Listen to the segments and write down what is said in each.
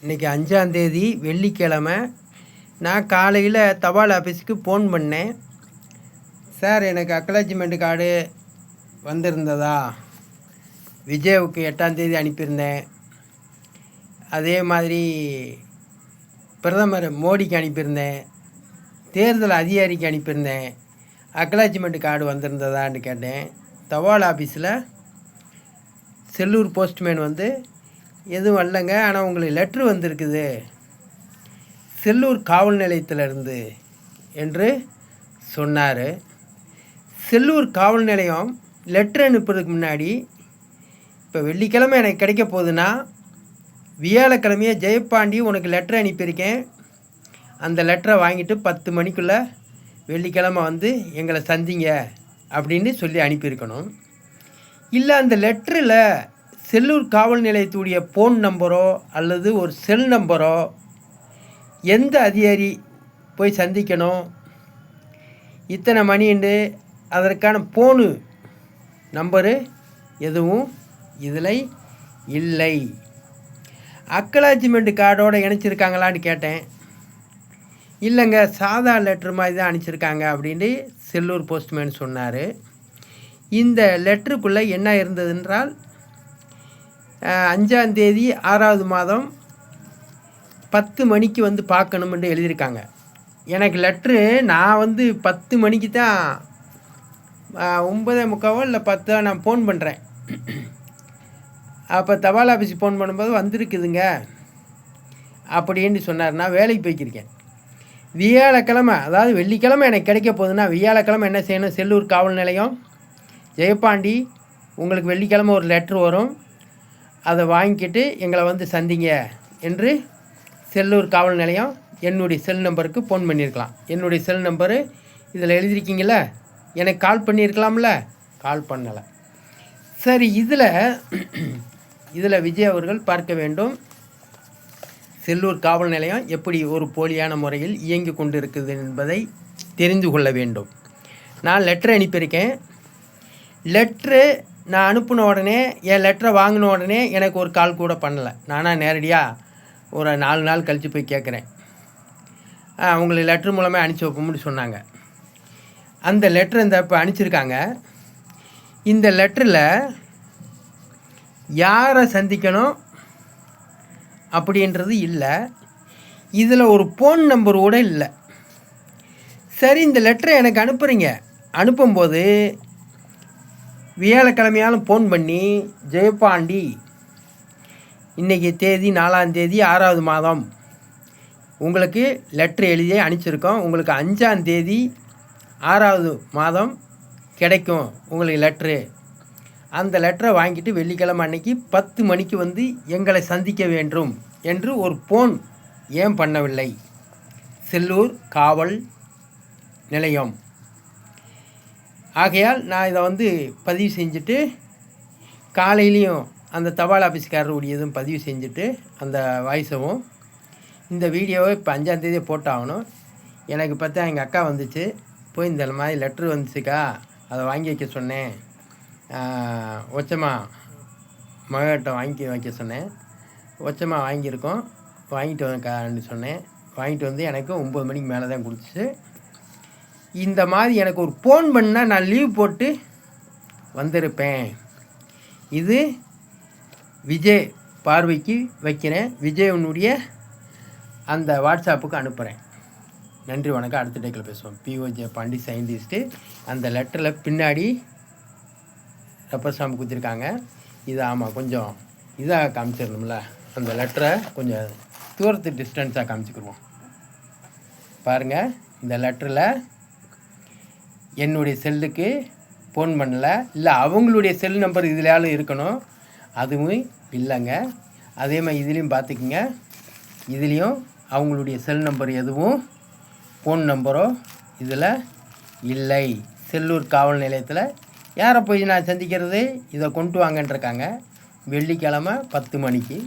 இன்றைக்கி 5ஆந்தேதி வெள்ளிக்கிழமை. நான் காலையில் தபால் ஆஃபீஸுக்கு ஃபோன் பண்ணேன். சார், எனக்கு அக்னாலஜ்மெண்ட் கார்டு வந்திருந்ததா? விஜய்வுக்கு 8ஆந்தேதி அனுப்பியிருந்தேன். அதே மாதிரி பிரதமர் மோடிக்கு அனுப்பியிருந்தேன். தேர்தல் அதிகாரிக்கு அனுப்பியிருந்தேன். அக்னாலஜ்மெண்ட் கார்டு வந்திருந்ததான்னு கேட்டேன். தபால் ஆஃபீஸில் செல்லூர் போஸ்ட்மேன் எதுவும் வரலங்க, ஆனால் உங்களுக்கு லெட்ரு வந்திருக்குது செல்லூர் காவல் நிலையத்திலிருந்து என்று சொன்னார். செல்லூர் காவல் நிலையம் லெட்ரு அனுப்புறதுக்கு முன்னாடி, இப்போ வெள்ளிக்கிழமை எனக்கு கிடைக்க போகுதுன்னா, வியாழக்கிழமையே ஜெயப்பாண்டி உனக்கு லெட்ரு அனுப்பியிருக்கேன், அந்த லெட்டரை வாங்கிட்டு 10 மணிக்குள்ளே வெள்ளிக்கிழமை எங்களை சந்திங்க அப்படின்னு சொல்லி அனுப்பியிருக்கணும். இல்லை, அந்த லெட்டரில் செல்லூர் காவல் நிலையத்துடைய ஃபோன் நம்பரோ அல்லது ஒரு செல் நம்பரோ, எந்த அதிகாரி போய் சந்திக்கணும், இத்தனை மணிண்டு அதற்கான ஃபோனு நம்பரு எதுவும் இதில் இல்லை. அக்னாலஜ்மெண்ட் கார்டோடு இணைச்சிருக்காங்களான்னு கேட்டேன். இல்லைங்க, சாதா லெட்ரு மாதிரி தான் அனுப்பிச்சிருக்காங்க அப்படின்னு செல்லூர் போஸ்ட்மேன் சொன்னார். இந்த லெட்டருக்குள்ளே என்ன இருந்ததுன்றால், 5ஆந்தேதி 6வது மாதம் 10 மணிக்கு பார்க்கணும்னு எழுதியிருக்காங்க. எனக்கு லெட்ரு நான் 10 மணிக்கு தான் 9:45 இல்லை 10 நான் ஃபோன் பண்ணுறேன். அப்போ தபால் ஆஃபீஸுக்கு ஃபோன் பண்ணும்போது வந்திருக்குதுங்க அப்படின்னு சொன்னார். நான் வேலைக்கு போய்க்கிருக்கேன். வியாழக்கிழமை, அதாவது வெள்ளிக்கிழமை எனக்கு கிடைக்க போகுதுன்னா, வியாழக்கிழமை என்ன செய்யணும்? செல்லூர் காவல் நிலையம், ஜெயப்பாண்டி உங்களுக்கு வெள்ளிக்கிழமை ஒரு லெட்ரு வரும், அதை வாங்கிக்கிட்டு எங்களை சந்திங்க என்று செல்லூர் காவல் நிலையம் என்னுடைய செல் நம்பருக்கு ஃபோன் பண்ணியிருக்கலாம். என்னுடைய செல் நம்பரு இதில் எழுதியிருக்கீங்கள, எனக்கு கால் பண்ணியிருக்கலாம்ல, கால் பண்ணலை. சரி, இதில் விஜய் அவர்கள் பார்க்க வேண்டும், செல்லூர் காவல் நிலையம் எப்படி ஒரு போலியான முறையில் இயங்கி கொண்டு இருக்குது என்பதை தெரிந்து கொள்ள வேண்டும். நான் லெட்டர் அனுப்பியிருக்கேன். லெட்ரு நான் அனுப்பின உடனே, என் லெட்டரை வாங்கின உடனே எனக்கு ஒரு கால் கூட பண்ணலை. நானாக நேரடியாக ஒரு 4 நாள் கழித்து போய் கேட்குறேன். உங்களுக்கு லெட்ரு மூலமே அனுப்பிச்சி வைப்போம்னு சொன்னாங்க. அந்த லெட்ரு இப்போ அனுப்பிச்சிருக்காங்க. இந்த லெட்டரில் யாரை சந்திக்கணும் அப்படின்றது இல்லை. இதில் ஒரு ஃபோன் நம்பர் கூட இல்லை. சரி, இந்த லெட்டரை எனக்கு அனுப்புகிறீங்க. அனுப்பும்போது வியாழக்கிழமையாலும் ஃபோன் பண்ணி, ஜெயப்பாண்டி இன்றைக்கி தேதி 4ஆந்தேதி 6வது மாதம் உங்களுக்கு லெட்ரு எழுதி அனுப்பிச்சிருக்கோம், உங்களுக்கு 5ஆந்தேதி 6வது மாதம் கிடைக்கும் உங்களுக்கு லெட்ரு, அந்த லெட்டரை வாங்கிட்டு வெள்ளிக்கிழமை அன்னைக்கு 10 மணிக்கு எங்களை சந்திக்க வேண்டும் என்று ஒரு ஃபோன் ஏன் பண்ணவில்லை செல்லூர் காவல் நிலையம்? ஆகையால் நான் இதை பதிவு செஞ்சுட்டு, காலையிலையும் அந்த தபால் ஆஃபீஸ்காரருடையதும் பதிவு செஞ்சுட்டு, அந்த வாய்ஸவும் இந்த வீடியோவை இப்போ 5ஆந்தேதியே போட்டாகணும். எனக்கு பார்த்தா எங்கள் அக்கா வந்துச்சு, போய் இந்த மாதிரி லெட்ரு வந்துச்சுக்கா, அதை வாங்கி வைக்க சொன்னேன், ஒச்சமா மகிட்ட வாங்கி வைக்க சொன்னேன், ஒச்சமா வாங்கியிருக்கோம், வாங்கிட்டு வந்துக்கான்னு சொன்னேன். வாங்கிட்டு எனக்கு 9 மணிக்கு மேலே தான் கொடுத்துச்சு. இந்த மாதிரி எனக்கு ஒரு ஃபோன் பண்ணால் நான் லீவ் போட்டு வந்திருப்பேன். இது விஜய் பார்வைக்கு வைக்கிறேன், விஜயனுடைய அந்த வாட்ஸ்அப்புக்கு அனுப்புகிறேன். நன்றி, வணக்கம். அடுத்த டேக்கில் பேசுவோம். POJ Pandi scientist. அந்த லெட்டரில் பின்னாடி ரப்பர் ஸ்டாம்பு கொடுத்துருக்காங்க. இது ஆமாம், கொஞ்சம் இதாக காமிச்சிடணும்ல, அந்த லெட்டரை கொஞ்சம் தூரத்து டிஸ்டன்ஸாக காமிச்சிக்கிடுவோம். பாருங்கள், இந்த லெட்டரில் என்னுடைய செல்லுக்கு ஃபோன் பண்ணலை, இல்லை அவங்களுடைய செல் நம்பர் இதுலையாலும் இருக்கணும், அதுவும் இல்லைங்க. அதே மாதிரி இதுலேயும் பார்த்துக்குங்க, இதுலேயும் அவங்களுடைய செல் நம்பர் எதுவும் ஃபோன் நம்பரோ இதில் இல்லை. செல்லூர் காவல் நிலையத்தில் யாரை போய் நான் சந்திக்கிறது? இதை கொண்டு வாங்கன்றிருக்காங்க. வெள்ளிக்கிழமை 10 மணிக்கு.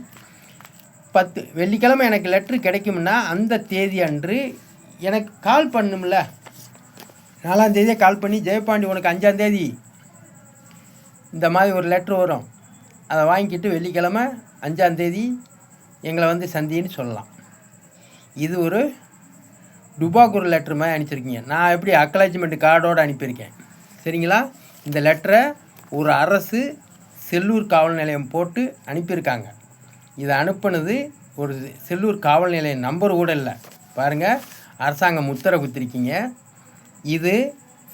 வெள்ளிக்கிழமை எனக்கு லெட்ரு கிடைக்கும்னா அந்த தேதி அன்று எனக்கு கால் பண்ணும்ல. 4ஆந்தேதியே கால் பண்ணி, ஜெயப்பாண்டி உனக்கு 5ஆந்தேதி இந்த மாதிரி ஒரு லெட்ரு வரும், அதை வாங்கிக்கிட்டு வெள்ளிக்கிழமை 5ஆந்தேதி எங்களை வந்து சந்தின்னு சொல்லலாம். இது ஒரு டுபாக்கூர் லெட்ரு மாதிரி அனுப்பிச்சிருக்கீங்க. நான் எப்படி அக்னாலஜ்மெண்ட் கார்டோடு அனுப்பியிருக்கேன். சரிங்களா? இந்த லெட்டரை ஒரு அரசு செல்லூர் காவல் நிலையம் போட்டு அனுப்பியிருக்காங்க. இதை அனுப்புனது ஒரு செல்லூர் காவல் நிலையம் நம்பர் கூட இல்லை. பாருங்கள், அரசாங்கம் முத்திரை குத்திருக்கீங்க. இது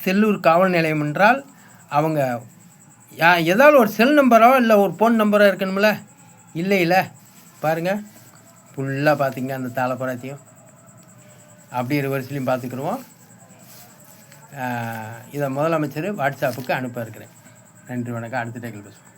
செல்லூர் காவல் நிலையம் என்றால் அவங்க ஏதாவது ஒரு செல் நம்பரோ இல்லை ஒரு ஃபோன் நம்பரோ இருக்கணும்ல. இல்லை பாருங்கள், ஃபுல்லாக பார்த்திங்க அந்த தாளப்பராத்தையும் அப்படியே ரிவர்ஸ்லையும் பார்த்துக்கிடுவோம். இதை முதலமைச்சர் வாட்ஸ்அப்புக்கு அனுப்ப இருக்கிறேன். நன்றி, வணக்கம். அடுத்த டேக்கில் பேசுவோம்.